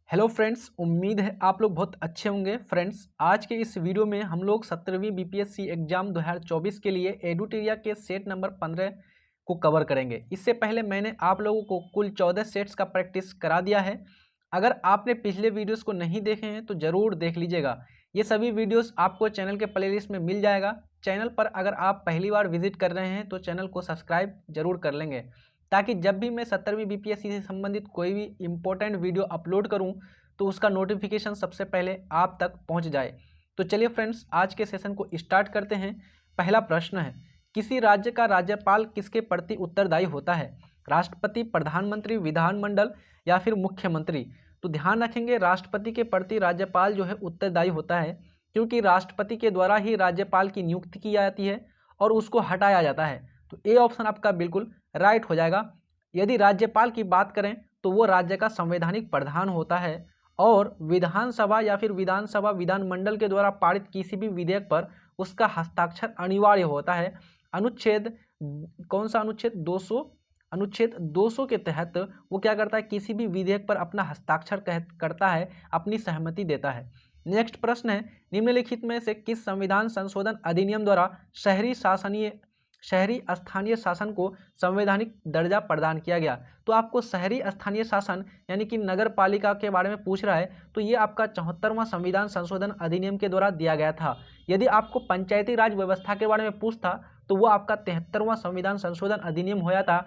Hello friends, उम्मीद है आप लोग बहुत अच्छे होंगे। फ्रेंड्स, आज के इस वीडियो में हम लोग 17वीं बीपीएससी एग्जाम 2024 के लिए एडुटेरिया के सेट नंबर 15 को कवर करेंगे। इससे पहले मैंने आप लोगों को कुल 14 सेट्स का प्रैक्टिस करा दिया है। अगर आपने पिछले वीडियोस को नहीं देखे हैं तो ज़रूर देख लीजिएगा। ये सभी वीडियोस आपको चैनल के प्लेलिस्ट में मिल जाएगा। चैनल पर अगर आप पहली बार विजिट कर रहे हैं तो चैनल को सब्सक्राइब जरूर कर लेंगे, ताकि जब भी मैं 17वीं बीपीएससी से संबंधित कोई भी इम्पोर्टेंट वीडियो अपलोड करूं तो उसका नोटिफिकेशन सबसे पहले आप तक पहुंच जाए। तो चलिए फ्रेंड्स, आज के सेशन को स्टार्ट करते हैं। पहला प्रश्न है, किसी राज्य का राज्यपाल किसके प्रति उत्तरदायी होता है? राष्ट्रपति, प्रधानमंत्री, विधानमंडल या फिर मुख्यमंत्री? तो ध्यान रखेंगे, राष्ट्रपति के प्रति राज्यपाल जो है उत्तरदायी होता है, क्योंकि राष्ट्रपति के द्वारा ही राज्यपाल की नियुक्ति की जाती है और उसको हटाया जाता है। तो ए ऑप्शन आपका बिल्कुल राइट हो जाएगा। यदि राज्यपाल की बात करें तो वो राज्य का संवैधानिक प्रधान होता है और विधानसभा या फिर विधानसभा विधानमंडल के द्वारा पारित किसी भी विधेयक पर उसका हस्ताक्षर अनिवार्य होता है। अनुच्छेद कौन सा अनुच्छेद 200 के तहत वो क्या करता है, किसी भी विधेयक पर अपना हस्ताक्षर करता है, अपनी सहमति देता है। नेक्स्ट प्रश्न है, निम्नलिखित में से किस संविधान संशोधन अधिनियम द्वारा शहरी स्थानीय शासन को संवैधानिक दर्जा प्रदान किया गया? तो आपको शहरी स्थानीय शासन यानी कि नगर पालिका के बारे में पूछ रहा है, तो ये आपका 74वां संविधान संशोधन अधिनियम के द्वारा दिया गया था। यदि आपको पंचायती राज व्यवस्था के बारे में पूछता तो वो आपका 73वां संविधान संशोधन अधिनियम होया था,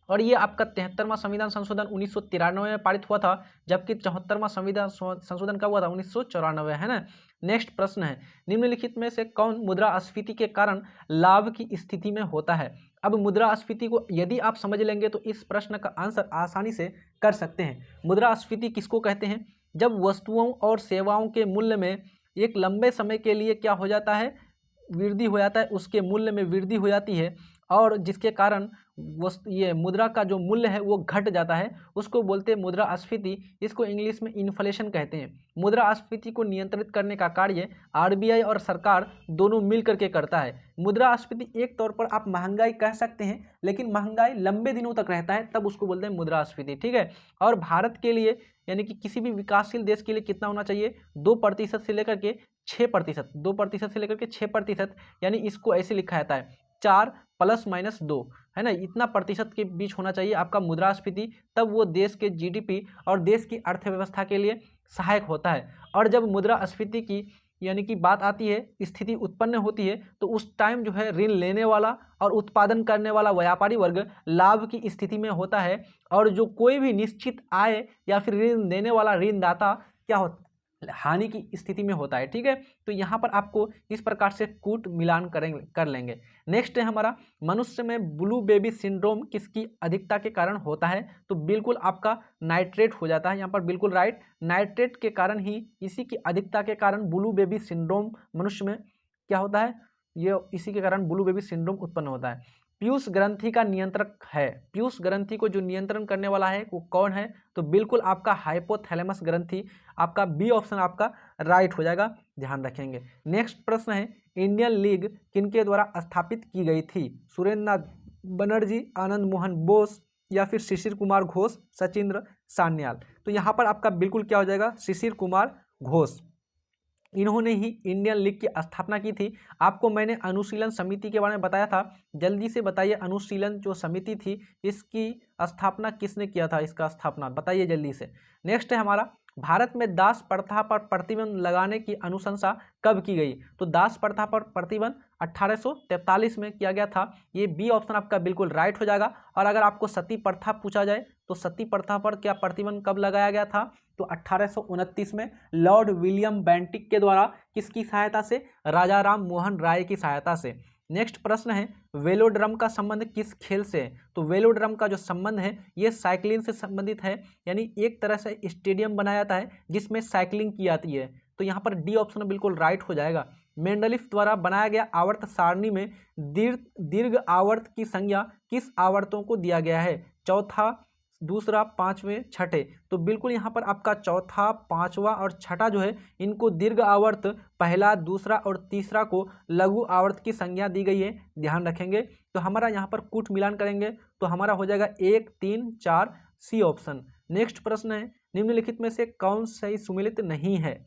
और ये आपका 73वां संविधान संशोधन 1993 में पारित हुआ था, जबकि 74वां संविधान संशोधन कब हुआ था? 1994, है ना। नेक्स्ट प्रश्न है, निम्नलिखित में से कौन मुद्रास्फीति के कारण लाभ की स्थिति में होता है? अब मुद्रास्फीति को यदि आप समझ लेंगे तो इस प्रश्न का आंसर आसानी से कर सकते हैं। मुद्रास्फीति किसको कहते हैं? जब वस्तुओं और सेवाओं के मूल्य में एक लंबे समय के लिए क्या हो जाता है, वृद्धि हो जाता है, उसके मूल्य में वृद्धि हो जाती है, और जिसके कारण ये मुद्रा का जो मूल्य है वो घट जाता है, उसको बोलते हैं मुद्रास्फीति। इसको इंग्लिश में इन्फ्लेशन कहते हैं। मुद्रास्फीति को नियंत्रित करने का कार्य आरबीआई और सरकार दोनों मिल करके करता है। मुद्रास्फीति एक तौर पर आप महंगाई कह सकते हैं, लेकिन महंगाई लंबे दिनों तक रहता है, तब उसको बोलते हैं मुद्रास्फीति, ठीक है। और भारत के लिए यानी कि किसी भी विकासशील देश के लिए कितना होना चाहिए? 2% से लेकर के 6%, 2% से लेकर के 6%, यानी इसको ऐसे लिखा जाता है 4 ± 2, है ना। इतना प्रतिशत के बीच होना चाहिए आपका मुद्रास्फीति, तब वो देश के जीडीपी और देश की अर्थव्यवस्था के लिए सहायक होता है। और जब मुद्रास्फीति की यानी कि बात आती है, स्थिति उत्पन्न होती है, तो उस टाइम जो है ऋण लेने वाला और उत्पादन करने वाला व्यापारी वर्ग लाभ की स्थिति में होता है, और जो कोई भी निश्चित आय या फिर ऋण देने वाला ऋणदाता क्या होता, हानि की स्थिति में होता है, ठीक है। तो यहाँ पर आपको इस प्रकार से कूट मिलान कर लेंगे। नेक्स्ट है हमारा, मनुष्य में ब्लू बेबी सिंड्रोम किसकी अधिकता के कारण होता है? तो बिल्कुल आपका नाइट्रेट हो जाता है यहाँ पर, बिल्कुल राइट। नाइट्रेट के कारण ही, इसी की अधिकता के कारण ब्लू बेबी सिंड्रोम मनुष्य में क्या होता है, ये इसी के कारण ब्लू बेबी सिंड्रोम उत्पन्न होता है। पीयूष ग्रंथि का नियंत्रक है, पीयूष ग्रंथि को जो नियंत्रण करने वाला है वो कौन है? तो बिल्कुल आपका हाइपोथैलेमस ग्रंथि, आपका बी ऑप्शन आपका राइट हो जाएगा, ध्यान रखेंगे। नेक्स्ट प्रश्न है, इंडियन लीग किनके द्वारा स्थापित की गई थी? सुरेंद्र नाथ बनर्जी, आनंद मोहन बोस या फिर शिशिर कुमार घोष, सचिंद्र सान्याल? तो यहाँ पर आपका बिल्कुल क्या हो जाएगा, शिशिर कुमार घोष। इन्होंने ही इंडियन लीग की स्थापना की थी। आपको मैंने अनुशीलन समिति के बारे में बताया था, जल्दी से बताइए, अनुशीलन जो समिति थी इसकी स्थापना किसने किया था? इसका स्थापना बताइए जल्दी से। नेक्स्ट है हमारा, भारत में दास प्रथा पर प्रतिबंध लगाने की अनुशंसा कब की गई? तो दास प्रथा पर प्रतिबंध 1843 में किया गया था। ये बी ऑप्शन आपका बिल्कुल राइट हो जाएगा। और अगर आपको सती प्रथा पूछा जाए तो सती प्रथा पर क्या प्रतिबंध कब लगाया गया था? तो 1829 में लॉर्ड विलियम बेंटिक के द्वारा, किसकी सहायता से? राजा राम मोहन राय की सहायता से। नेक्स्ट प्रश्न है, वेलोड्रम का संबंध किस खेल से है? तो वेलोड्रम का जो संबंध है ये साइकिलिंग से संबंधित है, यानी एक तरह से स्टेडियम बनाया जाता है जिसमें साइकिलिंग की जाती है। तो यहाँ पर डी ऑप्शन बिल्कुल राइट हो जाएगा। मेंडलीफ द्वारा बनाया गया आवर्त सारणी में दीर्घ आवर्त की संज्ञा किस आवर्तों को दिया गया है? चौथा, दूसरा, पांचवें, छठे? तो बिल्कुल यहाँ पर आपका चौथा, पांचवा और छठा जो है इनको दीर्घ आवर्त, पहला, दूसरा और तीसरा को लघु आवर्त की संज्ञा दी गई है, ध्यान रखेंगे। तो हमारा यहाँ पर कूट मिलान करेंगे तो हमारा हो जाएगा 1, 3, 4, सी ऑप्शन। नेक्स्ट प्रश्न है, निम्नलिखित में से कौन सही सुमेलित नहीं है?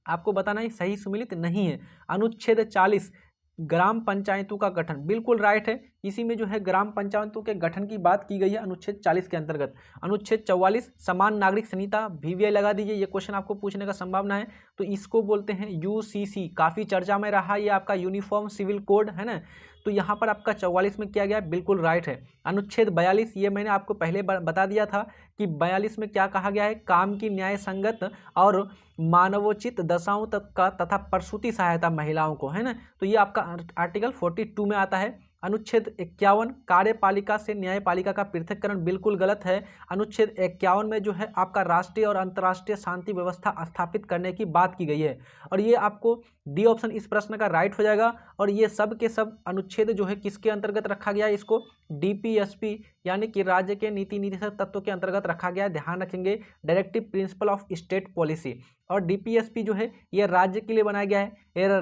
आपको बताना है सही सुमेलित नहीं है। अनुच्छेद 40 ग्राम पंचायतों का गठन, बिल्कुल राइट है। इसी में जो है ग्राम पंचायतों के गठन की बात की गई है अनुच्छेद 40 के अंतर्गत। अनुच्छेद 44 समान नागरिक संहिता, वीवीआई लगा दीजिए, ये क्वेश्चन आपको पूछने का संभावना है। तो इसको बोलते हैं यूसीसी, काफ़ी चर्चा में रहा ये आपका यूनिफॉर्म सिविल कोड है ना। तो यहाँ पर आपका 44 में किया गया, बिल्कुल राइट है। अनुच्छेद 42, ये मैंने आपको पहले बता दिया था कि 42 में क्या कहा गया है, काम की न्याय संगत और मानवोचित दशाओं तक का तथा प्रसूति सहायता महिलाओं को, है ना। तो ये आपका आर्टिकल 42 में आता है। अनुच्छेद 51 कार्यपालिका से न्यायपालिका का पृथक्करण, बिल्कुल गलत है। अनुच्छेद 51 में जो है आपका राष्ट्रीय और अंतर्राष्ट्रीय शांति व्यवस्था स्थापित करने की बात की गई है, और ये आपको डी ऑप्शन इस प्रश्न का राइट हो जाएगा। और ये सब के सब अनुच्छेद जो है किसके अंतर्गत रखा गया है, इसको डीपीएसपी यानी कि राज्य के नीति निर्देशक तत्व के अंतर्गत रखा गया है, ध्यान रखेंगे, directive principle of state policy. और डीपीएसपी जो है ये राज्य के लिए बनाया गया है,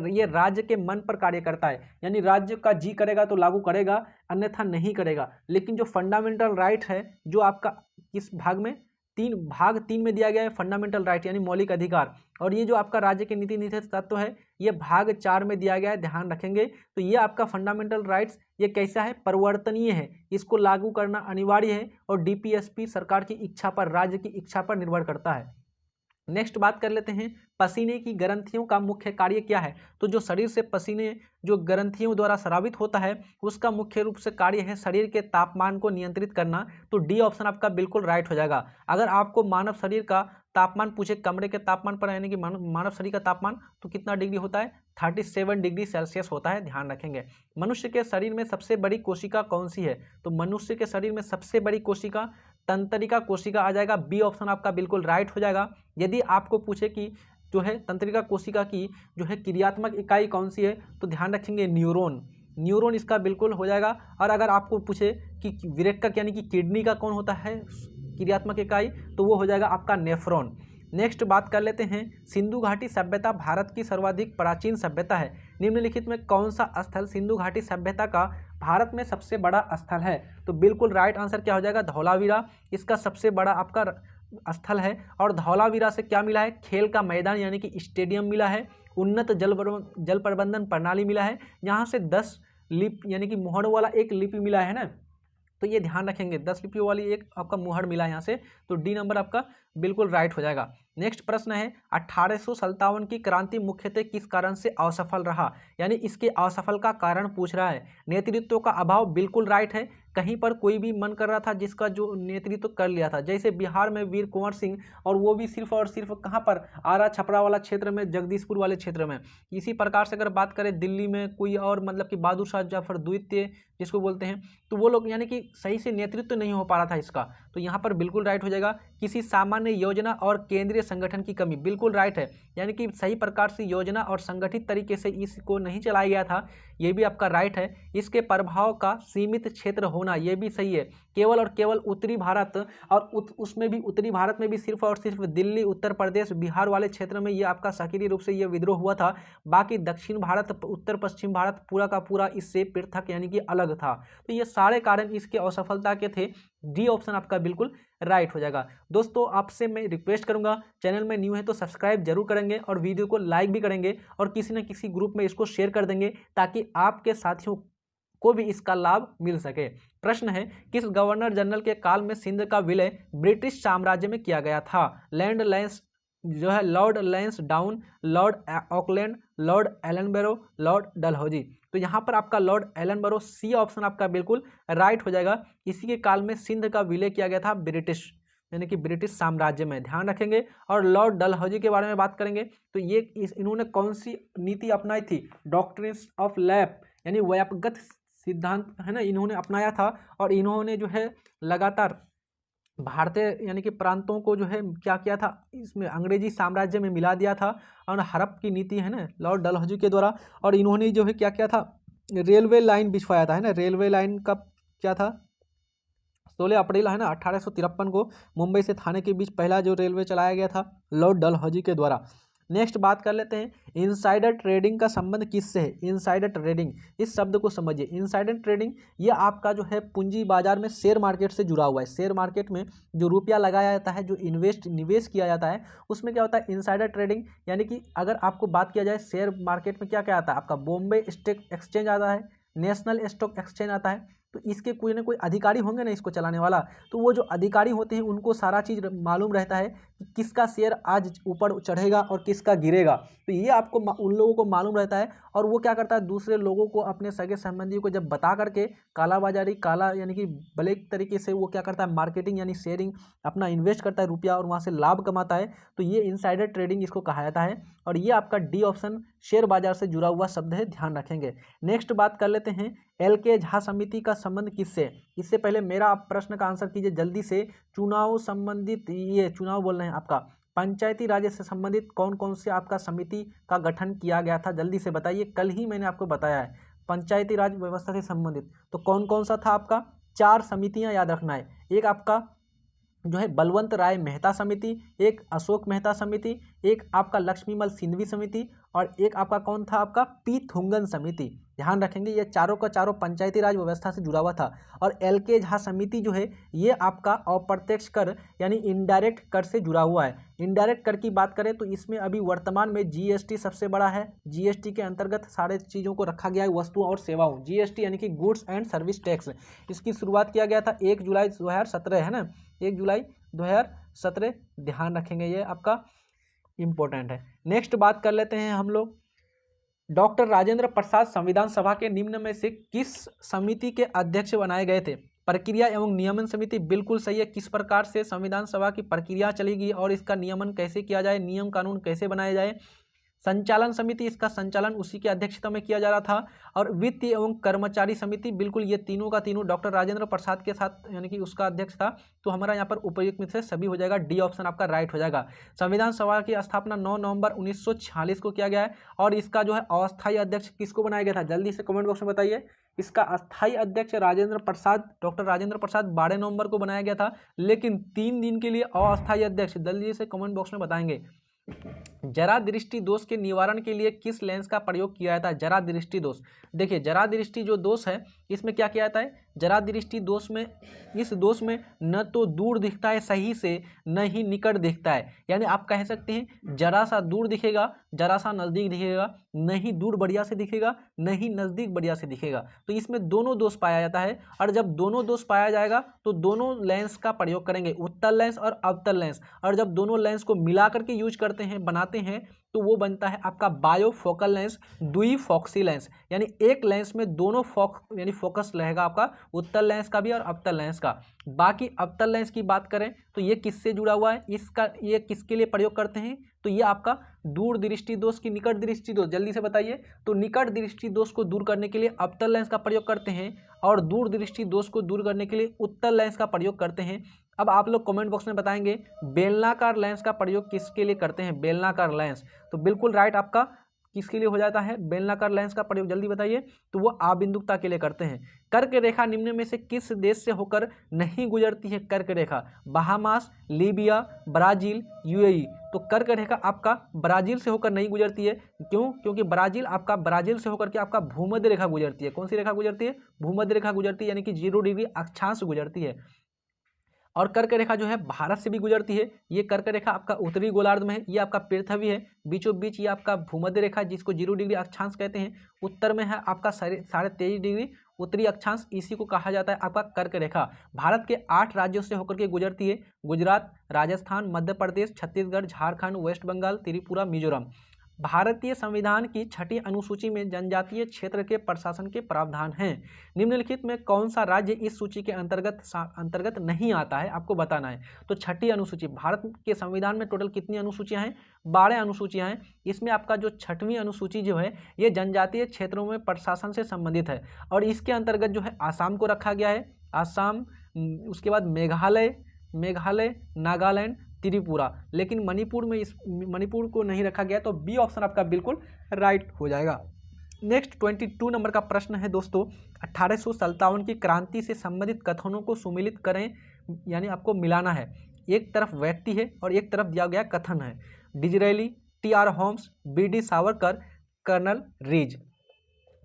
ये राज्य के मन पर कार्य करता है, यानी राज्य का जी करेगा तो लागू करेगा, अन्यथा नहीं करेगा। लेकिन जो फंडामेंटल राइट है जो आपका किस भाग में, भाग 3 में दिया गया है फंडामेंटल राइट यानी मौलिक अधिकार, और ये जो आपका राज्य के नीति निर्देशक तत्व है ये भाग 4 में दिया गया है, ध्यान रखेंगे। तो ये आपका फंडामेंटल राइट्स ये कैसा है, परिवर्तनीय है, इसको लागू करना अनिवार्य है, और डीपीएसपी सरकार की इच्छा पर, राज्य की इच्छा पर निर्भर करता है। नेक्स्ट बात कर लेते हैं, पसीने की ग्रंथियों का मुख्य कार्य क्या है। तो जो शरीर से पसीने जो ग्रंथियों द्वारा स्रावित होता है उसका मुख्य रूप से कार्य है शरीर के तापमान को नियंत्रित करना। तो डी ऑप्शन आपका बिल्कुल राइट हो जाएगा। अगर आपको मानव शरीर का तापमान पूछे, कमरे के तापमान पर, यानी कि मानव शरीर का तापमान तो कितना डिग्री होता है, 37 डिग्री सेल्सियस होता है, ध्यान रखेंगे। मनुष्य के शरीर में सबसे बड़ी कोशिका कौन सी है। तो मनुष्य के शरीर में सबसे बड़ी कोशिका तंत्रिका कोशिका आ जाएगा, बी ऑप्शन आपका बिल्कुल राइट हो जाएगा। यदि आपको पूछे कि जो है तंत्रिका कोशिका की जो है क्रियात्मक इकाई कौन सी है, तो ध्यान रखेंगे न्यूरॉन, न्यूरॉन इसका बिल्कुल हो जाएगा। और अगर आपको पूछे कि विरेचक यानी कि किडनी का कौन होता है क्रियात्मक इकाई, तो वो हो जाएगा आपका नेफ्रॉन। नेक्स्ट बात कर लेते हैं, सिंधु घाटी सभ्यता भारत की सर्वाधिक प्राचीन सभ्यता है। निम्नलिखित में कौन सा स्थल सिंधु घाटी सभ्यता का भारत में सबसे बड़ा स्थल है। तो बिल्कुल राइट आंसर क्या हो जाएगा, धौलावीरा इसका सबसे बड़ा आपका स्थल है। और धौलावीरा से क्या मिला है, खेल का मैदान यानी कि स्टेडियम मिला है, उन्नत जल प्रबंधन प्रणाली मिला है, यहाँ से 10 लिप यानी कि मुहर वाला एक लिपि मिला है ना। तो ये ध्यान रखेंगे, 10 लिपियों वाली एक आपका मुहर मिला है यहाँ से, तो डी नंबर आपका बिल्कुल राइट हो जाएगा। नेक्स्ट प्रश्न है, 1857 की क्रांति मुख्यतः किस कारण से असफल रहा, यानी इसके असफल का कारण पूछ रहा है। नेतृत्व का अभाव, बिल्कुल राइट है, कहीं पर कोई भी मन कर रहा था जिसका जो नेतृत्व कर लिया था, जैसे बिहार में वीर कुंवर सिंह, और वो भी सिर्फ और सिर्फ कहाँ पर, आरा छपरा वाला क्षेत्र में, जगदीशपुर वाले क्षेत्र में। इसी प्रकार से अगर बात करें दिल्ली में कोई और, मतलब कि बहादुर शाह जफर द्वितीय जिसको बोलते हैं, तो वो लोग यानी कि सही से नेतृत्व नहीं हो पा रहा था इसका, तो यहाँ पर बिल्कुल राइट हो जाएगा। किसी सामान्य योजना और केंद्रीय संगठन की कमी, बिल्कुल राइट है, यानी कि सही प्रकार से योजना और संगठित तरीके से इसको नहीं चलाया गया था, ये भी आपका राइट है। इसके प्रभाव का सीमित क्षेत्र होना, ये भी सही है, केवल और केवल उत्तरी भारत, और उसमें भी उत्तरी भारत में भी सिर्फ और सिर्फ दिल्ली, उत्तर प्रदेश, बिहार वाले क्षेत्र में ये आपका सक्रिय रूप से ये विद्रोह हुआ था। बाकी दक्षिण भारत, उत्तर पश्चिम भारत पूरा का पूरा इससे पृथक यानी कि अलग था। तो ये सारे कारण इसके असफलता के थे, डी ऑप्शन आपका बिल्कुल राइट हो जाएगा। दोस्तों आपसे मैं रिक्वेस्ट करूंगा, चैनल में न्यू है तो सब्सक्राइब जरूर करेंगे और वीडियो को लाइक भी करेंगे, और किसी न किसी ग्रुप में इसको शेयर कर देंगे ताकि आपके साथियों को भी इसका लाभ मिल सके। प्रश्न है, किस गवर्नर जनरल के काल में सिंध का विलय ब्रिटिश साम्राज्य में किया गया था। लैंड लैंस जो है Lord Lansdowne, Lord Auckland, Lord Ellenborough, Lord Dalhousie. तो यहाँ पर आपका लॉर्ड एलनबरो, सी ऑप्शन आपका बिल्कुल राइट हो जाएगा। इसी के काल में सिंध का विलय किया गया था ब्रिटिश यानी कि ब्रिटिश साम्राज्य में, ध्यान रखेंगे। और लॉर्ड डलहौजी के बारे में बात करेंगे तो ये इन्होंने कौन सी नीति अपनाई थी, डॉक्ट्रिन्स ऑफ लैप यानी व्यापकगत सिद्धांत है ना, इन्होंने अपनाया था। और इन्होंने जो है लगातार भारतीय यानी कि प्रांतों को जो है क्या किया था, इसमें अंग्रेजी साम्राज्य में मिला दिया था, और हड़प की नीति है ना लॉर्ड डलहौजी के द्वारा। और इन्होंने जो है क्या किया था, रेलवे लाइन बिछवाया था, है ना। रेलवे लाइन का क्या था, 16 अप्रैल है ना 1853 को मुंबई से थाने के बीच पहला जो रेलवे चलाया गया था लॉर्ड डलहौजी के द्वारा। नेक्स्ट बात कर लेते हैं इनसाइडर ट्रेडिंग का संबंध किससे है। इनसाइडर ट्रेडिंग, इस शब्द को समझिए। इनसाइडर ट्रेडिंग ये आपका जो है पूंजी बाजार में शेयर मार्केट से जुड़ा हुआ है। शेयर मार्केट में जो रुपया लगाया जाता है, जो निवेश किया जाता है, उसमें क्या होता है इनसाइडर ट्रेडिंग। यानी कि अगर आपको बात किया जाए शेयर मार्केट में क्या क्या आता है, आपका बॉम्बे स्टॉक एक्सचेंज आता है, नेशनल स्टॉक एक्सचेंज आता है। तो इसके कोई ना कोई अधिकारी होंगे ना इसको चलाने वाला, तो वो जो अधिकारी होते हैं उनको सारा चीज़ मालूम रहता है कि किसका शेयर आज ऊपर चढ़ेगा और किसका गिरेगा। तो ये आपको उन लोगों को मालूम रहता है, और वो क्या करता है दूसरे लोगों को, अपने सगे संबंधियों को जब बता करके कालाबाजारी, काला यानी कि ब्लैक तरीके से वो क्या करता है मार्केटिंग यानी शेयरिंग अपना इन्वेस्ट करता है रुपया और वहाँ से लाभ कमाता है। तो ये इनसाइडर ट्रेडिंग इसको कहा जाता है, और ये आपका डी ऑप्शन शेयर बाजार से जुड़ा हुआ शब्द है, ध्यान रखेंगे। नेक्स्ट बात कर लेते हैं LK झा समिति का संबंध किससे। इससे पहले मेरा आप प्रश्न का आंसर कीजिए जल्दी से। चुनाव संबंधित, ये चुनाव बोल रहे हैं आपका पंचायती राज से संबंधित कौन कौन से आपका समिति का गठन किया गया था, जल्दी से बताइए। कल ही मैंने आपको बताया है पंचायती राज व्यवस्था से संबंधित तो कौन कौन सा था आपका। 4 समितियां याद रखना है। एक आपका जो है बलवंत राय मेहता समिति, एक अशोक मेहता समिति, एक आपका लक्ष्मीमल सिंधवी समिति, और एक आपका कौन था आपका पी थुंगन समिति। ध्यान रखेंगे ये चारों का चारों पंचायती राज व्यवस्था से जुड़ा हुआ था। और LK झा समिति जो है ये आपका अप्रत्यक्ष कर यानी इनडायरेक्ट कर से जुड़ा हुआ है। इनडायरेक्ट कर की बात करें तो इसमें अभी वर्तमान में GST सबसे बड़ा है। GST के अंतर्गत सारे चीज़ों को रखा गया है, वस्तुओं और सेवाओं। GST यानी कि गुड्स एंड सर्विस टैक्स, इसकी शुरुआत किया गया था 1 जुलाई 2017 है ना, 1 जुलाई 2017। ध्यान रखेंगे ये आपका इम्पोर्टेंट है। नेक्स्ट बात कर लेते हैं हम लोग, डॉक्टर राजेंद्र प्रसाद संविधान सभा के निम्न में से किस समिति के अध्यक्ष बनाए गए थे। प्रक्रिया एवं नियमन समिति, बिल्कुल सही है। किस प्रकार से संविधान सभा की प्रक्रिया चलेगी और इसका नियमन कैसे किया जाए, नियम कानून कैसे बनाए जाए। संचालन समिति, इसका संचालन उसी की अध्यक्षता में किया जा रहा था। और वित्त एवं कर्मचारी समिति, बिल्कुल ये तीनों का तीनों डॉक्टर राजेंद्र प्रसाद के साथ यानी कि उसका अध्यक्ष था। तो हमारा यहाँ पर उपयुक्त में से सभी हो जाएगा, डी ऑप्शन आपका राइट हो जाएगा। संविधान सभा की स्थापना 9 नवंबर 1946 को किया गया है। और इसका जो है अस्थायी अध्यक्ष किसको बनाया गया था, जल्दी से कमेंट बॉक्स में बताइए। इसका अस्थायी अध्यक्ष राजेंद्र प्रसाद, डॉक्टर राजेंद्र प्रसाद 12 नवंबर को बनाया गया था, लेकिन 3 दिन के लिए अस्थायी अध्यक्ष जल्दी से कमेंट बॉक्स में बताएंगे। जरा दृष्टि दोष के निवारण के लिए किस लेंस का प्रयोग किया जाता है। जरा दृष्टि दोष, देखिए जरा दृष्टि जो दोष है इसमें क्या किया जाता है, जरा दृष्टि दोष में, इस दोष में न तो दूर दिखता है सही से, न ही निकट दिखता है। यानी आप कह सकते हैं जरा सा दूर दिखेगा, जरा सा नज़दीक दिखेगा, न ही दूर बढ़िया से दिखेगा, न ही नज़दीक बढ़िया से दिखेगा। तो इसमें दोनों दोष पाया जाता है। और जब दोनों दोष पाया जाएगा तो दोनों लेंस का प्रयोग करेंगे, उत्तल लेंस और अवतल लेंस। और जब दोनों लेंस को मिला करके यूज करते हैं, बनाते हैं, तो वो बनता है आपका बायोफोकल लेंस, द्विफोक्सी लेंस। यानी एक लेंस में दोनों यानी फोकस रहेगा आपका, उत्तल लेंस का भी और अवतल लेंस का। बाकी अवतल लेंस की बात करें तो ये किससे जुड़ा हुआ है, इसका ये किसके लिए प्रयोग करते हैं, तो ये आपका दूर दृष्टि दोष की निकट दृष्टि दोष, जल्दी से बताइए। तो निकट दृष्टि दोष को दूर करने के लिए अवतल लेंस का प्रयोग करते हैं, और दूर दृष्टि दोष को दूर करने के लिए उत्तल लेंस का प्रयोग करते हैं। अब आप लोग कमेंट बॉक्स में बताएंगे बेलनाकार लेंस का प्रयोग किसके लिए करते हैं, बेलनाकार लेंस। तो बिल्कुल राइट आपका किसके लिए हो जाता है बेलनाकार लेंस का प्रयोग, जल्दी बताइए। तो वो आबिंदुकता के लिए करते हैं। कर्क रेखा निम्न में से किस देश से होकर नहीं गुजरती है। कर्क रेखा, बहामास, लीबिया, ब्राजील, UAE। तो कर्क रेखा आपका ब्राजील से होकर नहीं गुजरती है। क्यों, क्योंकि ब्राजील से होकर के आपका भूमध्य रेखा गुजरती है। कौन सी रेखा गुजरती है, भूमध्य रेखा गुजरती है, यानी कि 0 डिग्री अक्षांश गुजरती है। और कर्क रेखा जो है भारत से भी गुजरती है। ये कर्क रेखा आपका उत्तरी गोलार्ध में है, ये आपका पृथ्वी है, बीचों बीच ये आपका भूमध्य रेखा जिसको 0 डिग्री अक्षांश कहते हैं, उत्तर में है आपका 23.5 डिग्री उत्तरी अक्षांश, इसी को कहा जाता है आपका कर्क रेखा। भारत के 8 राज्यों से होकर के गुजरती है, गुजरात, राजस्थान, मध्य प्रदेश, छत्तीसगढ़, झारखंड, वेस्ट बंगाल, त्रिपुरा, मिजोरम। भारतीय संविधान की 6ठी अनुसूची में जनजातीय क्षेत्र के प्रशासन के प्रावधान हैं। निम्नलिखित में कौन सा राज्य इस सूची के अंतर्गत नहीं आता है, आपको बताना है। तो 6ठी अनुसूची, भारत के संविधान में टोटल कितनी अनुसूचियां हैं, 12 अनुसूचियां हैं। इसमें आपका जो 6वीं अनुसूची जो है ये जनजातीय क्षेत्रों में प्रशासन से संबंधित है, और इसके अंतर्गत जो है आसाम को रखा गया है, आसाम, उसके बाद मेघालय, नागालैंड, त्रिपुरा। लेकिन मणिपुर को नहीं रखा गया, तो बी ऑप्शन आपका बिल्कुल राइट हो जाएगा। नेक्स्ट 22 नंबर का प्रश्न है दोस्तों, 1857 की क्रांति से संबंधित कथनों को सुमिलित करें, यानी आपको मिलाना है। एक तरफ व्यक्ति है और एक तरफ दिया गया कथन है। Disraeli, T R. Holmes, B D. Savarkar, colonel Reese.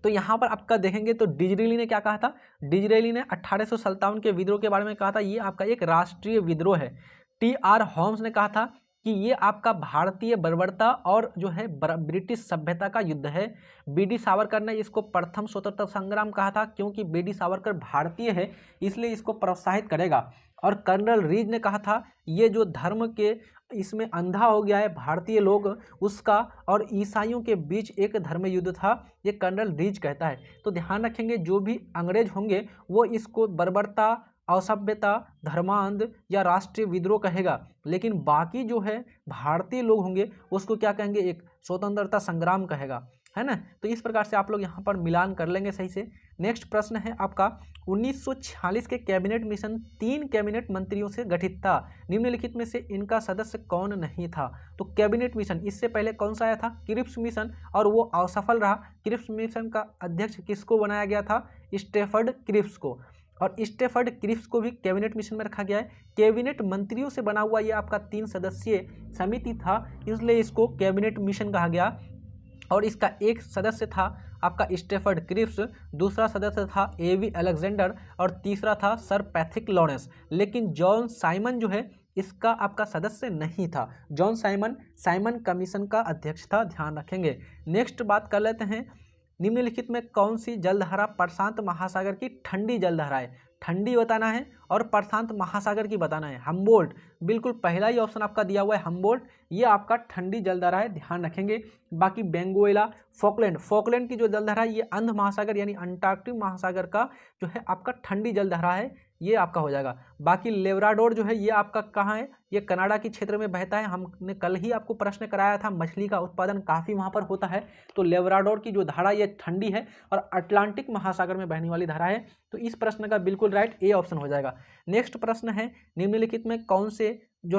तो यहाँ पर आपका देखेंगे तो डिजरेली ने क्या कहा था, डिजरेली ने 1857 के विद्रोह के बारे में कहा था ये आपका एक राष्ट्रीय विद्रोह है। टी.आर. होम्स ने कहा था कि ये आपका भारतीय बर्बरता और जो है ब्रिटिश सभ्यता का युद्ध है। बी.डी. सावरकर ने इसको प्रथम स्वतंत्रता संग्राम कहा था, क्योंकि बी.डी. सावरकर भारतीय है इसलिए इसको प्रोत्साहित करेगा। और कर्नल रीज ने कहा था ये जो धर्म के इसमें अंधा हो गया है भारतीय लोग उसका और ईसाइयों के बीच एक धर्म युद्ध था, ये कर्नल रीज कहता है। तो ध्यान रखेंगे जो भी अंग्रेज होंगे वो इसको बर्बरता, असभ्यता, धर्मांध या राष्ट्रीय विद्रोह कहेगा, लेकिन बाकी जो है भारतीय लोग होंगे उसको क्या कहेंगे, एक स्वतंत्रता संग्राम कहेगा, है ना। तो इस प्रकार से आप लोग यहाँ पर मिलान कर लेंगे सही से। नेक्स्ट प्रश्न है आपका 1946 के कैबिनेट मिशन 3 कैबिनेट मंत्रियों से गठित था, निम्नलिखित में से इनका सदस्य कौन नहीं था। तो कैबिनेट मिशन इससे पहले कौन सा आया था, क्रिप्स मिशन, और वो असफल रहा। क्रिप्स मिशन का अध्यक्ष किसको बनाया गया था, स्टेफर्ड क्रिप्स को, और स्टेफर्ड क्रिप्स को भी कैबिनेट मिशन में रखा गया है। कैबिनेट मंत्रियों से बना हुआ ये आपका 3 सदस्यीय समिति था, इसलिए इसको कैबिनेट मिशन कहा गया। और इसका एक सदस्य था आपका स्टेफर्ड क्रिप्स, दूसरा सदस्य था ए.वी. अलेक्जेंडर और तीसरा था सर पैट्रिक लॉरेंस। लेकिन जॉन साइमन जो है इसका आपका सदस्य नहीं था। जॉन साइमन कमीशन का अध्यक्ष था, ध्यान रखेंगे। नेक्स्ट बात कर लेते हैं, निम्नलिखित में कौन सी जलधारा प्रशांत महासागर की ठंडी जलधारा है। ठंडी बताना है और प्रशांत महासागर की बताना है। हम्बोल्ट, बिल्कुल पहला ही ऑप्शन आपका दिया हुआ है हम्बोल्ट, ये आपका ठंडी जलधारा है, ध्यान रखेंगे। बाकी बेंगोएला, फॉकलैंड की जो जलधारा है ये अंध महासागर यानी अंटार्कटिक महासागर का जो है आपका ठंडी जलधारा है, ये आपका हो जाएगा। बाकी लेब्राडोर जो है ये आपका कहाँ है, ये कनाडा के क्षेत्र में बहता है। हमने कल ही आपको प्रश्न कराया था, मछली का उत्पादन काफ़ी वहाँ पर होता है, तो लेब्राडोर की जो धारा ये ठंडी है और अटलांटिक महासागर में बहने वाली धारा है। तो इस प्रश्न का बिल्कुल राइट ए ऑप्शन हो जाएगा। नेक्स्ट प्रश्न है, निम्नलिखित में कौन जो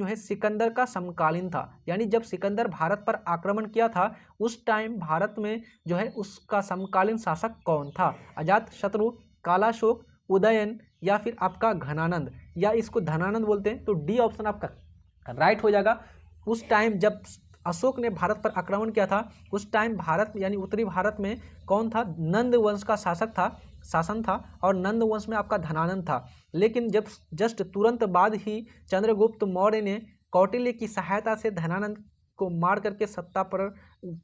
है सिकंदर का समकालीन था, यानी जब सिकंदर भारत पर आक्रमण किया था उस टाइम भारत में जो है उसका समकालीन शासक कौन था। अजातशत्रु, कालाशोक, उदयन या फिर आपका घनानंद, या इसको धनानंद बोलते हैं। तो डी ऑप्शन आपका राइट हो जाएगा। उस टाइम जब अशोक ने भारत पर आक्रमण किया था उस टाइम भारत यानी उत्तरी भारत में कौन था, नंद वंश का शासन था और नंद वंश में आपका धनानंद था। लेकिन जब जस्ट तुरंत बाद ही चंद्रगुप्त मौर्य ने कौटिल्य की सहायता से धनानंद को मार करके सत्ता पर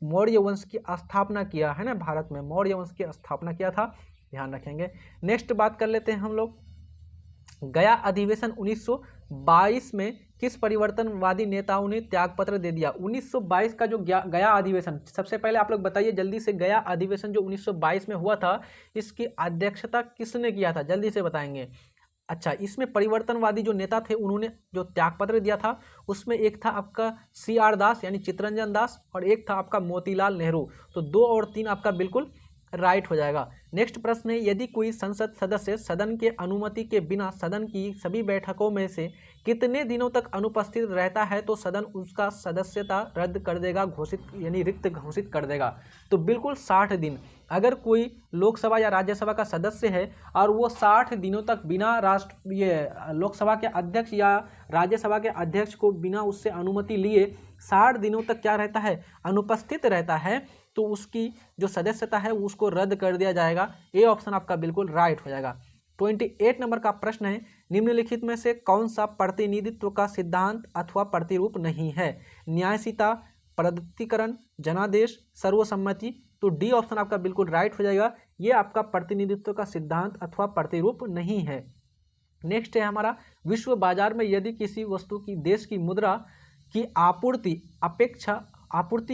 मौर्य वंश की स्थापना किया है ना, भारत में मौर्य वंश की स्थापना किया था, ध्यान रखेंगे। नेक्स्ट बात कर लेते हैं हम लोग, गया अधिवेशन 1922 में किस परिवर्तनवादी नेताओं ने त्यागपत्र दे दिया। 1922 का जो गया अधिवेशन, सबसे पहले आप लोग बताइए जल्दी से, गया अधिवेशन जो 1922 में हुआ था इसकी अध्यक्षता किसने किया था, जल्दी से बताएंगे। अच्छा, इसमें परिवर्तनवादी जो नेता थे उन्होंने जो त्यागपत्र दिया था उसमें एक था आपका सी.आर. दास यानी चित्तरंजन दास और एक था आपका मोतीलाल नेहरू। तो 2 और 3 आपका बिल्कुल राइट हो जाएगा। नेक्स्ट प्रश्न है, यदि कोई संसद सदस्य सदन के अनुमति के बिना सदन की सभी बैठकों में से कितने दिनों तक अनुपस्थित रहता है तो सदन उसका सदस्यता रद्द कर देगा, घोषित यानी रिक्त घोषित कर देगा। तो बिल्कुल 60 दिन। अगर कोई लोकसभा या राज्यसभा का सदस्य है और वो 60 दिनों तक बिना लोकसभा के अध्यक्ष या राज्यसभा के अध्यक्ष को बिना उससे अनुमति लिए 60 दिनों तक क्या रहता है, अनुपस्थित रहता है, तो उसकी जो सदस्यता है उसको रद्द कर दिया जाएगा। ए ऑप्शन आपका बिल्कुल राइट हो जाएगा। 28 नंबर का प्रश्न है, निम्नलिखित में से कौन सा प्रतिनिधित्व का सिद्धांत अथवा प्रतिरूप नहीं है। न्यायशीलता, प्रगतिकरण, जनादेश, सर्वसम्मति। तो डी ऑप्शन आपका बिल्कुल राइट हो जाएगा, ये आपका प्रतिनिधित्व का सिद्धांत अथवा प्रतिरूप नहीं है। नेक्स्ट है हमारा, विश्व बाजार में यदि किसी वस्तु की देश की मुद्रा की आपूर्ति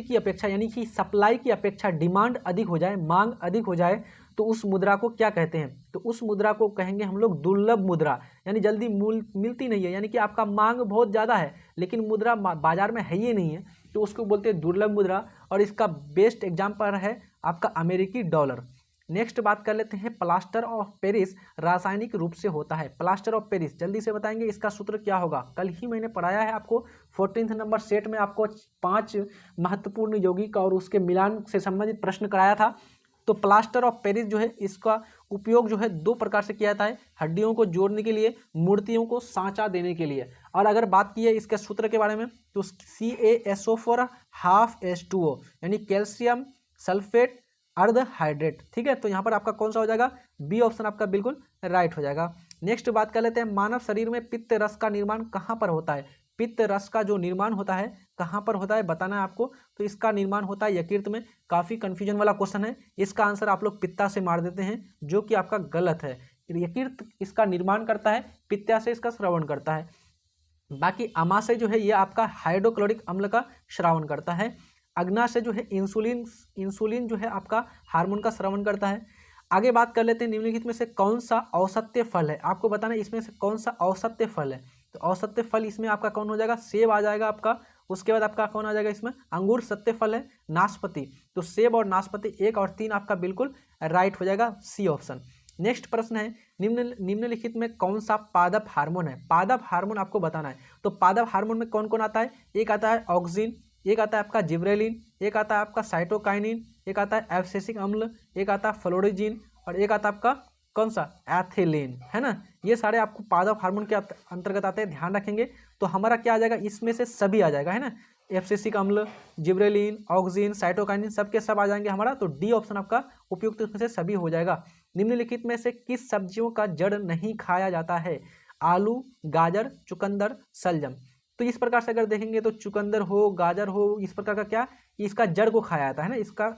की अपेक्षा यानी कि सप्लाई की अपेक्षा डिमांड अधिक हो जाए, मांग अधिक हो जाए, तो उस मुद्रा को क्या कहते हैं। तो उस मुद्रा को कहेंगे हम लोग दुर्लभ मुद्रा, यानी जल्दी मिलती नहीं है, यानी कि आपका मांग बहुत ज़्यादा है लेकिन मुद्रा बाजार में है ही नहीं है, तो उसको बोलते हैं दुर्लभ मुद्रा। और इसका बेस्ट एग्जाम्पल है आपका अमेरिकी डॉलर। नेक्स्ट बात कर लेते हैं, प्लास्टर ऑफ पेरिस रासायनिक रूप से होता है। प्लास्टर ऑफ पेरिस जल्दी से बताएंगे इसका सूत्र क्या होगा। कल ही मैंने पढ़ाया है आपको 14th नंबर सेट में, आपको 5 महत्वपूर्ण यौगिक और उसके मिलान से संबंधित प्रश्न कराया था। तो प्लास्टर ऑफ पेरिस जो है इसका उपयोग जो है दो प्रकार से किया जाता है, हड्डियों को जोड़ने के लिए, मूर्तियों को सांचा देने के लिए। और अगर बात की है इसके सूत्र के बारे में तो CaSO4 हाफ H2O यानी कैल्शियम सल्फेट अर्ध हाइड्रेट। ठीक है, तो यहाँ पर आपका कौन सा हो जाएगा, बी ऑप्शन आपका बिल्कुल राइट हो जाएगा। नेक्स्ट बात कर लेते हैं, मानव शरीर में पित्त रस का निर्माण कहाँ पर होता है। पित्त रस का जो निर्माण होता है कहाँ पर होता है बताना है आपको। तो इसका निर्माण होता है यकृत में। काफ़ी कंफ्यूजन वाला क्वेश्चन है, इसका आंसर आप लोग पित्ता से मार देते हैं जो कि आपका गलत है। यकृत इसका निर्माण करता है, पित्ता से इसका श्रवण करता है। बाकी अमाशय जो है ये आपका हाइड्रोक्लोरिक अम्ल का श्रावण करता है। अग्नाशय जो है इंसुलिन जो है आपका हार्मोन का श्रवण करता है। आगे बात कर लेते हैं, निम्नलिखित में से कौन सा औसत्य फल है, आपको बताना है इसमें से कौन सा औसत्य फल है। तो औसत्य फल इसमें आपका कौन हो जाएगा, सेब आ जाएगा आपका। उसके बाद आपका कौन आ जाएगा इसमें, अंगूर सत्य फल है, नाशपाती। तो सेब और नाशपाती 1 और 3 आपका बिल्कुल राइट हो जाएगा, सी ऑप्शन। नेक्स्ट प्रश्न है, निम्नलिखित में कौन सा पादप हार्मोन है। पादप हार्मोन आपको बताना है। तो पादप हार्मोन में कौन कौन आता है, एक आता है ऑक्सिन, एक आता है आपका जिब्रेलिन, एक आता है आपका साइटोकाइनिन, एक आता है एब्सिसिक अम्ल, एक आता है फ्लोरिजीन और एक आता है आपका कौन सा, एथिलीन, है ना। ये सारे आपको पादप हार्मोन के अंतर्गत आते हैं, ध्यान रखेंगे। तो हमारा क्या आ जाएगा, इसमें से सभी आ जाएगा, है ना। एब्सिसिक अम्ल, जिब्रेलिन, ऑक्सिन, साइटोकाइनिन सब के सब आ जाएंगे हमारा। तो डी ऑप्शन आपका उपयुक्त इसमें से सभी हो जाएगा। निम्नलिखित में से किस सब्जियों का जड़ नहीं खाया जाता है, आलू, गाजर, चुकंदर, सलजम। तो इस प्रकार से अगर देखेंगे तो चुकंदर हो, गाजर हो, इस प्रकार का क्या, इसका जड़ को खाया जाता है ना, इसका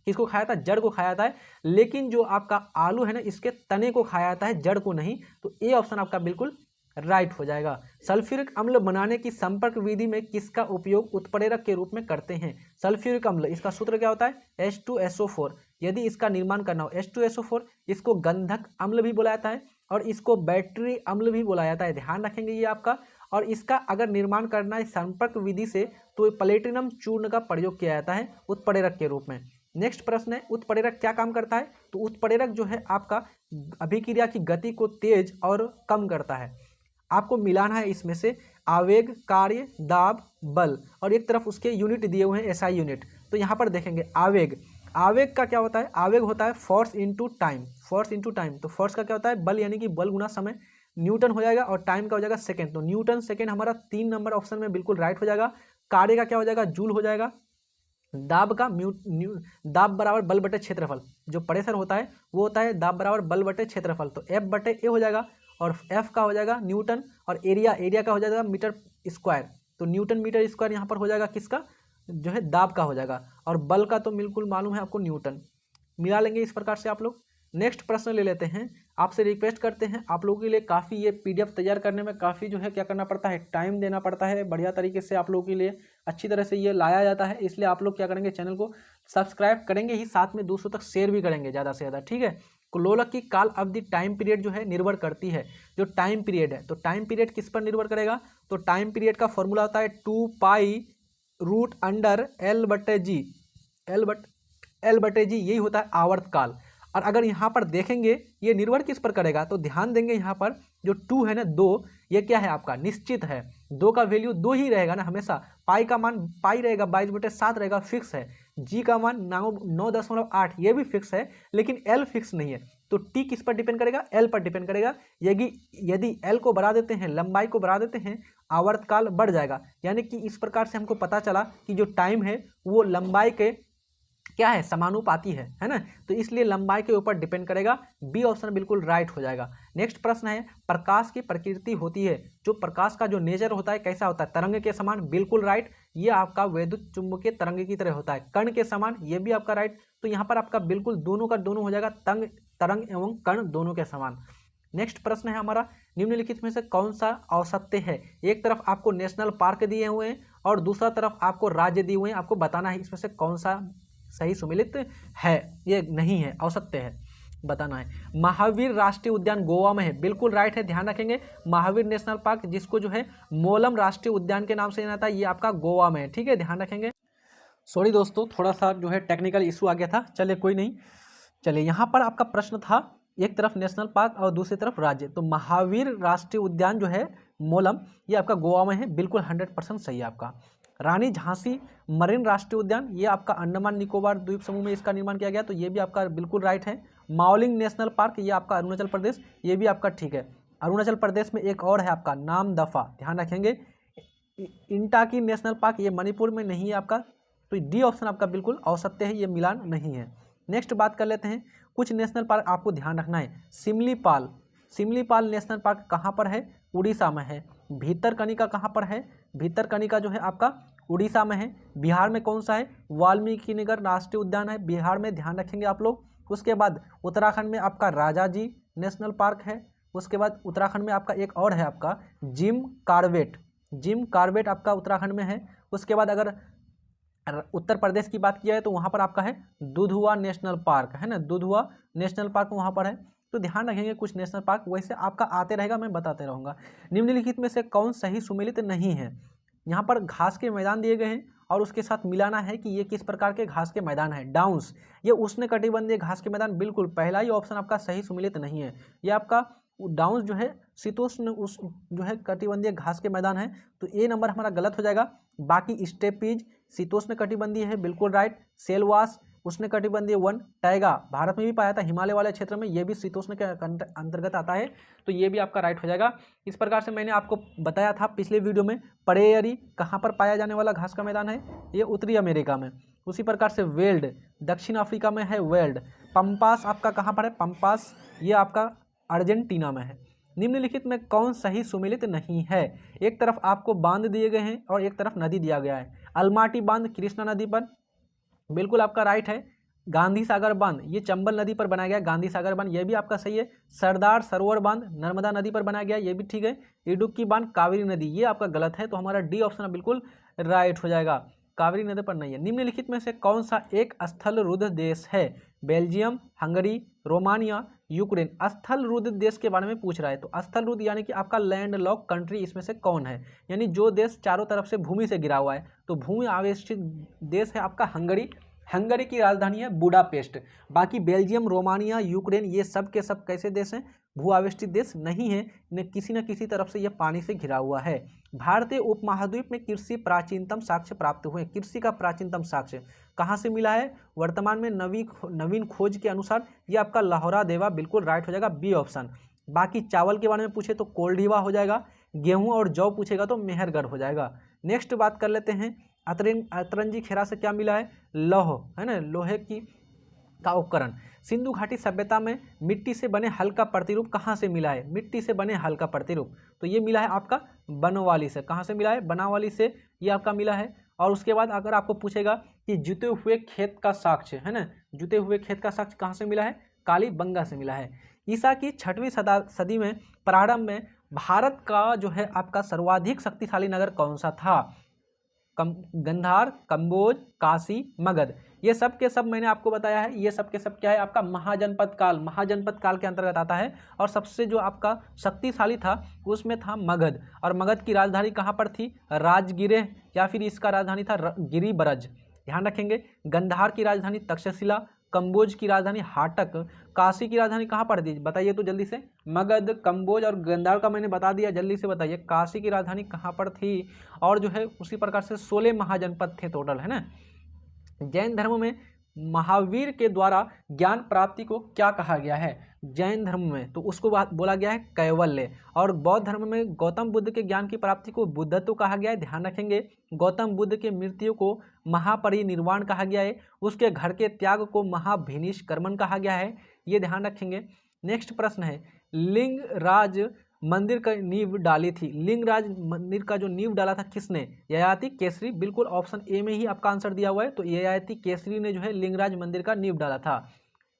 किसको खाया था, जड़ को खाया जाता है। लेकिन जो आपका आलू है ना, इसके तने को खाया जाता है, जड़ को नहीं। तो ए ऑप्शन आपका बिल्कुल राइट हो जाएगा। सल्फ्यूरिक अम्ल बनाने की संपर्क विधि में किसका उपयोग उत्प्रेरक के रूप में करते हैं। सल्फ्यूरिक अम्ल, इसका सूत्र क्या होता है, H2SO4। यदि इसका निर्माण करना हो, H2SO4, इसको गंधक अम्ल भी बोला जाता है और इसको बैटरी अम्ल भी बोला जाता है, ध्यान रखेंगे ये आपका। और इसका अगर निर्माण करना है संपर्क विधि से तो प्लेटिनम चूर्ण का प्रयोग किया जाता है उत्प्रेरक के रूप में। नेक्स्ट प्रश्न है, उत्प्रेरक क्या काम करता है। तो उत्प्रेरक जो है आपका अभिक्रिया की गति को तेज और कम करता है। आपको मिलाना है इसमें से आवेग, कार्य, दाब, बल और एक तरफ उसके यूनिट दिए हुए हैं, SI यूनिट। तो यहाँ पर देखेंगे आवेग, आवेग का क्या होता है, आवेग होता है force into time, force into time. तो फोर्स का क्या होता है, बल यानी कि बल गुना समय, न्यूटन हो जाएगा और टाइम का हो जाएगा सेकंड। तो न्यूटन सेकंड हमारा 3 नंबर ऑप्शन में बिल्कुल राइट हो जाएगा। कार्य का क्या हो जाएगा, जूल हो जाएगा। दाब का दाब बराबर बल बटे क्षेत्रफल, जो प्रेशर होता है वो होता है दाब बराबर बल बटे क्षेत्रफल। तो F बटे ए हो जाएगा और F का हो जाएगा न्यूटन और एरिया का हो जाएगा मीटर स्क्वायर। तो न्यूटन मीटर स्क्वायर यहाँ पर हो जाएगा किसका, जो है दाब का हो जाएगा। और बल का तो बिल्कुल मालूम है आपको, न्यूटन। मिला लेंगे इस प्रकार से आप लोग। नेक्स्ट प्रश्न ले लेते हैं, आपसे रिक्वेस्ट करते हैं, आप लोगों के लिए काफ़ी ये PDF तैयार करने में काफ़ी जो है क्या करना पड़ता है, टाइम देना पड़ता है। बढ़िया तरीके से आप लोगों के लिए अच्छी तरह से ये लाया जाता है, इसलिए आप लोग क्या करेंगे, चैनल को सब्सक्राइब करेंगे ही, साथ में दूसरों तक शेयर भी करेंगे ज़्यादा से ज़्यादा, ठीक है। लोलक की काल अवधि टाइम पीरियड जो है निर्भर करती है, जो टाइम पीरियड है। तो टाइम पीरियड किस पर निर्भर करेगा, तो टाइम पीरियड का फॉर्मूला होता है 2π√L/G, L/G यही होता है आवर्त काल। और अगर यहाँ पर देखेंगे ये निर्भर किस पर करेगा, तो ध्यान देंगे यहाँ पर जो 2 है ना, 2, ये क्या है आपका निश्चित है, 2 का वैल्यू 2 ही रहेगा ना हमेशा। पाई का मान पाई रहेगा, 22/7 रहेगा, फिक्स है। जी का मान 9.8 ये भी फिक्स है, लेकिन एल फिक्स नहीं है। तो टी किस पर डिपेंड करेगा, एल पर डिपेंड करेगा। यदि एल को बढ़ा देते हैं, लंबाई को बढ़ा देते हैं, आवर्तकाल बढ़ जाएगा। यानी कि इस प्रकार से हमको पता चला कि जो टाइम है वो लंबाई के क्या है, समानुपाती है ना। तो इसलिए लंबाई के ऊपर डिपेंड करेगा, बी ऑप्शन बिल्कुल राइट हो जाएगा। नेक्स्ट प्रश्न है, प्रकाश की प्रकृति होती है, जो प्रकाश का जो नेचर होता है कैसा होता है, तरंग के समान, बिल्कुल राइट। ये आपका वैद्युत चुंबकीय तरंग की तरह होता है, कण के समान, ये भी आपका राइट। तो यहाँ पर आपका बिल्कुल दोनों का दोनों हो जाएगा, तरंग एवं कण दोनों के समान। नेक्स्ट प्रश्न है हमारा, निम्नलिखित में से कौन सा औसत्य है। एक तरफ आपको नेशनल पार्क दिए हुए हैं और दूसरा तरफ आपको राज्य दिए हुए हैं, आपको बताना है इसमें से कौन सा सही सुमेलित है, ये नहीं है, औसत्य है, बताना है। महावीर राष्ट्रीय उद्यान गोवा में है, बिल्कुल राइट है, ध्यान रखेंगे। महावीर नेशनल पार्क, जिसको जो है मोलम राष्ट्रीय उद्यान के नाम से जाना था, ये आपका गोवा में है, ठीक है, ध्यान रखेंगे। सॉरी दोस्तों, थोड़ा सा जो है टेक्निकल इशू आ गया था, चलिए कोई नहीं। चलिए यहाँ पर आपका प्रश्न था, एक तरफ नेशनल पार्क और दूसरी तरफ राज्य। तो महावीर राष्ट्रीय उद्यान जो है मोलम, ये आपका गोवा में है, बिल्कुल 100% सही है आपका। रानी झांसी मरीन राष्ट्रीय उद्यान, ये आपका अंडमान निकोबार द्वीप समूह में इसका निर्माण किया गया, तो ये भी आपका बिल्कुल राइट है। माओलिंग नेशनल पार्क, ये आपका अरुणाचल प्रदेश, ये भी आपका ठीक है। अरुणाचल प्रदेश में एक और है आपका नामदफा, ध्यान रखेंगे। इंटाकी नेशनल पार्क, ये मणिपुर में नहीं है आपका, तो डी ऑप्शन आपका बिल्कुल औसत्य है, ये मिलान नहीं है। नेक्स्ट बात कर लेते हैं, कुछ नेशनल पार्क आपको ध्यान रखना है। सिमलीपाल, सिमलीपाल नेशनल पार्क कहाँ पर है? उड़ीसा में है। भीतरकनिका कहाँ पर है? भीतरकनिका जो है आपका उड़ीसा में है। बिहार में कौन सा है? वाल्मीकि नगर राष्ट्रीय उद्यान है बिहार में, ध्यान रखेंगे आप लोग। उसके बाद उत्तराखंड में आपका राजाजी नेशनल पार्क है। उसके बाद उत्तराखंड में आपका एक और है आपका जिम कार्बेट, जिम कार्बेट आपका उत्तराखंड में है। उसके बाद अगर उत्तर प्रदेश की बात किया है तो वहाँ पर आपका है दुधुआ नेशनल पार्क, है ना, दुधुआ नेशनल पार्क वहाँ पर है। तो ध्यान रखेंगे कुछ नेशनल पार्क, वैसे आपका आते रहेगा, मैं बताते रहूँगा। निम्नलिखित में से कौन सही सुमेलित नहीं है? यहाँ पर घास के मैदान दिए गए हैं और उसके साथ मिलाना है कि ये किस प्रकार के घास के मैदान है। डाउन्स, ये उष्णकटिबंधीय घास के मैदान, बिल्कुल पहला ही ऑप्शन आपका सही सुमेलित नहीं है। ये आपका डाउन्स जो है शीतोष्ण जो है कटिबंधीय घास के मैदान है, तो ए नंबर हमारा गलत हो जाएगा। बाकी स्टेपीज शीतोष्ण कटिबंधीय है, बिल्कुल राइट। सेलवास उष्ण कटिबंधीय वन। टैगा भारत में भी पाया था, हिमालय वाले क्षेत्र में, ये भी शीतोष्ण के अंतर्गत आता है, तो ये भी आपका राइट हो जाएगा। इस प्रकार से मैंने आपको बताया था पिछले वीडियो में, परेयरी कहाँ पर पाया जाने वाला घास का मैदान है? ये उत्तरी अमेरिका में। उसी प्रकार से वेल्ड दक्षिण अफ्रीका में है वेल्ड। पंपास आपका कहाँ पर है? पंपास ये आपका अर्जेंटीना में है। निम्नलिखित में कौन सही सुमेलित नहीं है? एक तरफ आपको बांध दिए गए हैं और एक तरफ नदी दिया गया है। अलमाटी बांध कृष्णा नदी पर, बिल्कुल आपका राइट है। गांधी सागर बांध ये चंबल नदी पर बनाया गया, गांधी सागर बांध ये भी आपका सही है। सरदार सरोवर बांध नर्मदा नदी पर बनाया गया, ये भी ठीक है। इडुक्की बांध कावेरी नदी, ये आपका गलत है, तो हमारा डी ऑप्शन बिल्कुल राइट हो जाएगा, कावेरी नदी पर नहीं है। निम्नलिखित में से कौन सा एक स्थल रुद्ध देश है? Belgium, Hungary, Romania, Ukraine. स्थल रुद्ध देश के बारे में पूछ रहा है, तो स्थल रुद्ध यानी कि आपका लैंड लॉक कंट्री इसमें से कौन है? यानी जो देश चारों तरफ से भूमि से घिरा हुआ है, तो भूमि आवेशित देश है आपका हंगरी। हंगरी की राजधानी है बुडापेस्ट। बाकी बेल्जियम, रोमानिया, यूक्रेन ये सब के सब कैसे देश हैं? भू आवेष्टित देश नहीं है, इन्हें किसी न किसी तरफ से यह पानी से घिरा हुआ है। भारतीय उपमहाद्वीप में कृषि प्राचीनतम साक्ष्य प्राप्त हुए। कृषि का प्राचीनतम साक्ष्य कहाँ से मिला है? वर्तमान में नवीन खोज के अनुसार ये आपका लाहौरा देवा, बिल्कुल राइट हो जाएगा, बी ऑप्शन। बाकी चावल के बारे में पूछे तो कोल्डिवा हो जाएगा, गेहूं और जौ पूछेगा तो मेहरगढ़ हो जाएगा। नेक्स्ट बात कर लेते हैं, अतरंजी खेरा से क्या मिला है? लौह, है ना, लोहे की का उपकरण। सिंधु घाटी सभ्यता में मिट्टी से बने हल का प्रतिरूप कहाँ से मिला है? मिट्टी से बने हल का प्रतिरूप, तो ये मिला है आपका बनवाली से। कहाँ से मिला है? बनावाली से ये आपका मिला है। और उसके बाद अगर आपको पूछेगा कि जुते हुए खेत का साक्ष्य, है ना, जुते हुए खेत का साक्ष्य कहाँ से मिला है? कालीबंगा से मिला है। ईसा की 6वीं सदी में प्रारंभ में भारत का जो है आपका सर्वाधिक शक्तिशाली नगर कौन सा था? गंधार, कंबोज, काशी, मगध। ये सब के सब मैंने आपको बताया है, ये सब के सब क्या है? आपका महाजनपद काल, महाजनपद काल के अंतर्गत आता है। और सबसे जो आपका शक्तिशाली था उसमें था मगध। और मगध की राजधानी कहाँ पर थी? राजगिरे, या फिर इसका राजधानी था गिरिब्रज, ध्यान रखेंगे। गंधार की राजधानी तक्षशिला, कंबोज की राजधानी हाटक, काशी की राजधानी कहाँ पर थी? बताइए तो जल्दी से। मगध, कंबोज और गंधार का मैंने बता दिया, जल्दी से बताइए काशी की राजधानी कहाँ पर थी। और जो है उसी प्रकार से 16 महाजनपद थे टोटल, है ना। जैन धर्म में महावीर के द्वारा ज्ञान प्राप्ति को क्या कहा गया है? जैन धर्म में तो उसको बोला गया है कैवल्य। और बौद्ध धर्म में गौतम बुद्ध के ज्ञान की प्राप्ति को बुद्धत्व कहा गया है, ध्यान रखेंगे। गौतम बुद्ध के मृत्यु को महापरिनिर्वाण कहा गया है। उसके घर के त्याग को महाभिनिष्क्रमण कहा गया है, ये ध्यान रखेंगे। नेक्स्ट प्रश्न है, लिंगराज मंदिर का नींव डाली थी। लिंगराज मंदिर का जो नींव डाला था किसने? ययाति केसरी, बिल्कुल ऑप्शन ए में ही आपका आंसर दिया हुआ है, तो ययाति केसरी ने जो है लिंगराज मंदिर का नींव डाला था।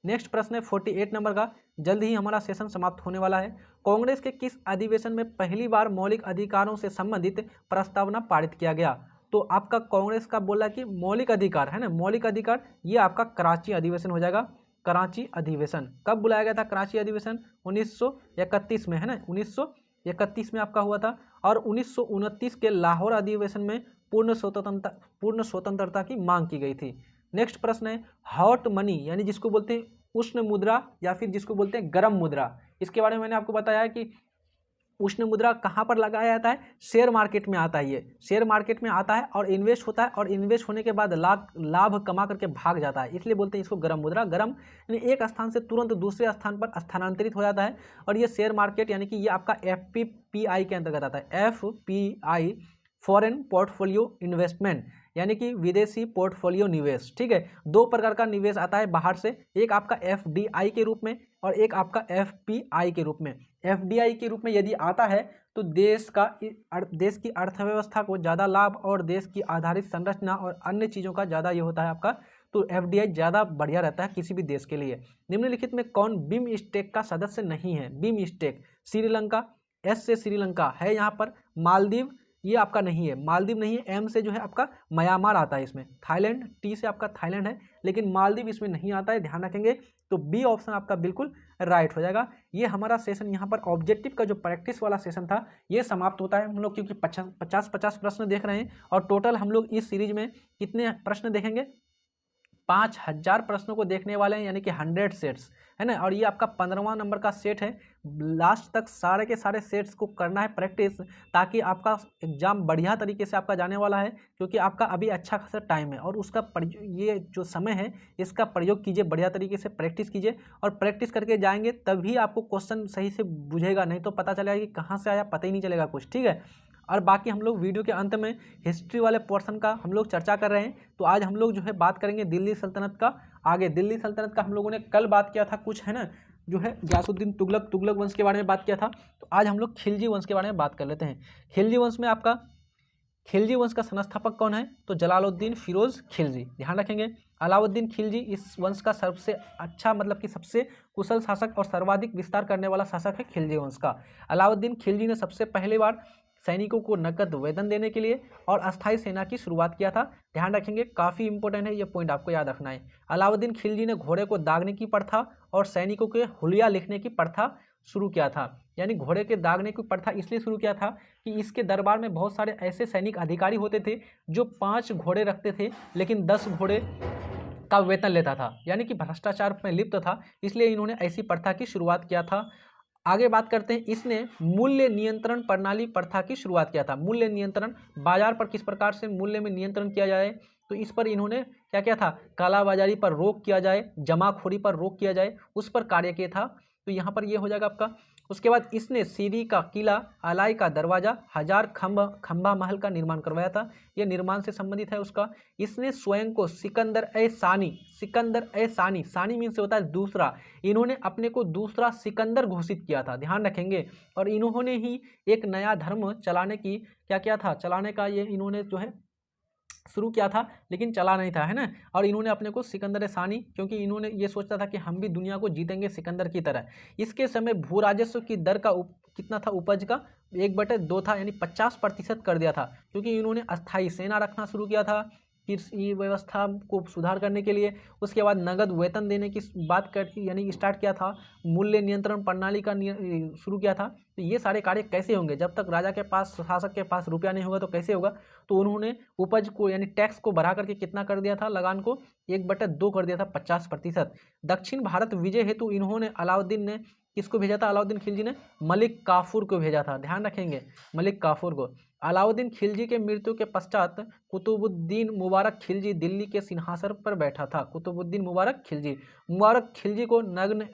नेक्स्ट प्रश्न है 48 नंबर का, जल्द ही हमारा सेशन समाप्त होने वाला है। कांग्रेस के किस अधिवेशन में पहली बार मौलिक अधिकारों से संबंधित प्रस्तावना पारित किया गया? तो आपका कांग्रेस का बोला कि मौलिक अधिकार, है ना, मौलिक अधिकार, ये आपका कराची अधिवेशन हो जाएगा। कराची अधिवेशन कब बुलाया गया था? कराची अधिवेशन 1931 में, है ना, 1931 में आपका हुआ था। और 1929 के लाहौर अधिवेशन में पूर्ण स्वतंत्रता की मांग की गई थी। नेक्स्ट प्रश्न है, हॉट मनी यानी जिसको बोलते हैं उष्ण मुद्रा या फिर जिसको बोलते हैं गर्म मुद्रा, इसके बारे में मैंने आपको बताया है कि उष्ण मुद्रा कहाँ पर लगाया जाता है? शेयर मार्केट में आता है। ये शेयर मार्केट में आता है और इन्वेस्ट होता है, और इन्वेस्ट होने के बाद लाभ कमा करके भाग जाता है, इसलिए बोलते हैं इसको गर्म मुद्रा। गर्म यानी एक स्थान से तुरंत दूसरे स्थान पर स्थानांतरित हो जाता है। और ये शेयर मार्केट यानी कि ये आपका FPPI के अंतर्गत आता है। FPI फॉरेन पोर्टफोलियो इन्वेस्टमेंट, यानी कि विदेशी पोर्टफोलियो निवेश। ठीक है, दो प्रकार का निवेश आता है बाहर से, एक आपका FDI के रूप में और एक आपका FPI के रूप में। FDI के रूप में यदि आता है तो देश की अर्थव्यवस्था को ज़्यादा लाभ और देश की आधारित संरचना और अन्य चीज़ों का ज़्यादा ये होता है आपका, तो FDI ज़्यादा बढ़िया रहता है किसी भी देश के लिए। निम्नलिखित में कौन बिम स्टेक का सदस्य नहीं है? बिम स्टेक, श्रीलंका, S से श्रीलंका है यहाँ पर, मालदीव ये आपका नहीं है, मालदीव नहीं है, M से जो है आपका म्यांमार आता है इसमें, थाईलैंड, T से आपका थाईलैंड है, लेकिन मालदीव इसमें नहीं आता है, ध्यान रखेंगे। तो बी ऑप्शन आपका बिल्कुल राइट हो जाएगा। ये हमारा सेशन यहाँ पर ऑब्जेक्टिव का जो प्रैक्टिस वाला सेशन था ये समाप्त होता है हम लोग, क्योंकि 50 प्रश्न देख रहे हैं और टोटल हम लोग इस सीरीज में कितने प्रश्न देखेंगे? 5000 प्रश्नों को देखने वाले हैं, यानी कि 100 सेट्स है ना। और ये आपका 15वां नंबर का सेट है। लास्ट तक सारे के सारे सेट्स को करना है प्रैक्टिस, ताकि आपका एग्जाम बढ़िया तरीके से आपका जाने वाला है, क्योंकि आपका अभी अच्छा खासा टाइम है और उसका ये जो समय है इसका प्रयोग कीजिए, बढ़िया तरीके से प्रैक्टिस कीजिए। और प्रैक्टिस करके जाएंगे तभी आपको क्वेश्चन सही से बुझेगा, नहीं तो पता चलेगा कि कहाँ से आया, पता ही नहीं चलेगा कुछ। ठीक है, और बाकी हम लोग वीडियो के अंत में हिस्ट्री वाले पोर्शन का हम लोग चर्चा कर रहे हैं। तो आज हम लोग जो है बात करेंगे दिल्ली सल्तनत का। आगे दिल्ली सल्तनत का हम लोगों ने कल बात किया था कुछ, है ना, जो है गयासुद्दीन तुगलक वंश के बारे में बात किया था। तो आज हम लोग खिलजी वंश के बारे में बात कर लेते हैं। खिलजी वंश में आपका खिलजी वंश का संस्थापक कौन है? तो जलालुद्दीन फिरोज खिलजी, ध्यान रखेंगे। अलाउद्दीन खिलजी इस वंश का सबसे अच्छा, मतलब कि सबसे कुशल शासक और सर्वाधिक विस्तार करने वाला शासक है खिलजी वंश का। अलाउद्दीन खिलजी ने सबसे पहली बार सैनिकों को नकद वेतन देने के लिए और अस्थायी सेना की शुरुआत किया था। ध्यान रखेंगे, काफ़ी इंपॉर्टेंट है, ये पॉइंट आपको याद रखना है। अलाउद्दीन खिलजी ने घोड़े को दागने की प्रथा और सैनिकों के हुलिया लिखने की प्रथा शुरू किया था। यानी घोड़े के दागने की प्रथा इसलिए शुरू किया था कि इसके दरबार में बहुत सारे ऐसे सैनिक अधिकारी होते थे जो 5 घोड़े रखते थे लेकिन 10 घोड़े का वेतन लेता था, यानी कि भ्रष्टाचार में लिप्त था, इसलिए इन्होंने ऐसी प्रथा की शुरुआत किया था। आगे बात करते हैं, इसने मूल्य नियंत्रण प्रणाली प्रथा की शुरुआत किया था। मूल्य नियंत्रण, बाजार पर किस प्रकार से मूल्य में नियंत्रण किया जाए, तो इस पर इन्होंने क्या किया था? कालाबाजारी पर रोक किया जाए, जमाखोरी पर रोक किया जाए, उस पर कार्य किया था। तो यहाँ पर ये हो जाएगा आपका। उसके बाद इसने सीरी का किला, अलाई का दरवाजा, 1000 खंभा महल का निर्माण करवाया था, ये निर्माण से संबंधित है उसका। इसने स्वयं को सिकंदर ए सानी, सानी मीन से होता है दूसरा, इन्होंने अपने को दूसरा सिकंदर घोषित किया था, ध्यान रखेंगे। और इन्होंने ही एक नया धर्म चलाने की क्या किया था? चलाने का ये इन्होंने जो है शुरू किया था, लेकिन चला नहीं था, है ना। और इन्होंने अपने को सिकंदर सानी, क्योंकि इन्होंने ये सोचा था कि हम भी दुनिया को जीतेंगे सिकंदर की तरह। इसके समय भू राजस्व की दर का कितना था? उपज का 1/2 था, यानी 50% कर दिया था, क्योंकि इन्होंने अस्थायी सेना रखना शुरू किया था कृषि व्यवस्था को सुधार करने के लिए। उसके बाद नगद वेतन देने की बात कर, यानी स्टार्ट किया था। मूल्य नियंत्रण प्रणाली का शुरू किया था। तो ये सारे कार्य कैसे होंगे? जब तक राजा के पास, शासक के पास रुपया नहीं होगा तो कैसे होगा? तो उन्होंने उपज को, यानी टैक्स को बढ़ा करके कितना कर दिया था? लगान को 1/2 कर दिया था, 50%। दक्षिण भारत विजय हेतु इन्होंने, अलाउद्दीन ने किसको भेजा था? अलाउद्दीन खिलजी ने मलिक काफूर को भेजा था, ध्यान रखेंगे, मलिक काफूर को। अलाउद्दीन खिलजी के मृत्यु के पश्चात कुतुबुद्दीन मुबारक खिलजी दिल्ली के सिंहासन पर बैठा था। कुतुबुद्दीन मुबारक खिलजी को नग्न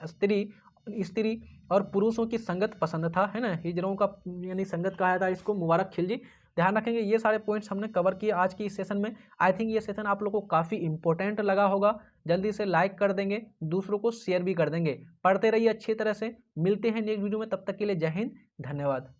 स्त्री और पुरुषों की संगत पसंद था, है ना, हिजड़ों का यानी संगत कहा था इसको, मुबारक खिलजी। ध्यान रखेंगे, ये सारे पॉइंट्स हमने कवर किए आज की इस सेशन में। आई थिंक ये सेशन आप लोगों को काफ़ी इंपॉर्टेंट लगा होगा। जल्दी से लाइक कर देंगे, दूसरों को शेयर भी कर देंगे। पढ़ते रहिए अच्छी तरह से। मिलते हैं नेक्स्ट वीडियो में, तब तक के लिए जय हिंद, धन्यवाद।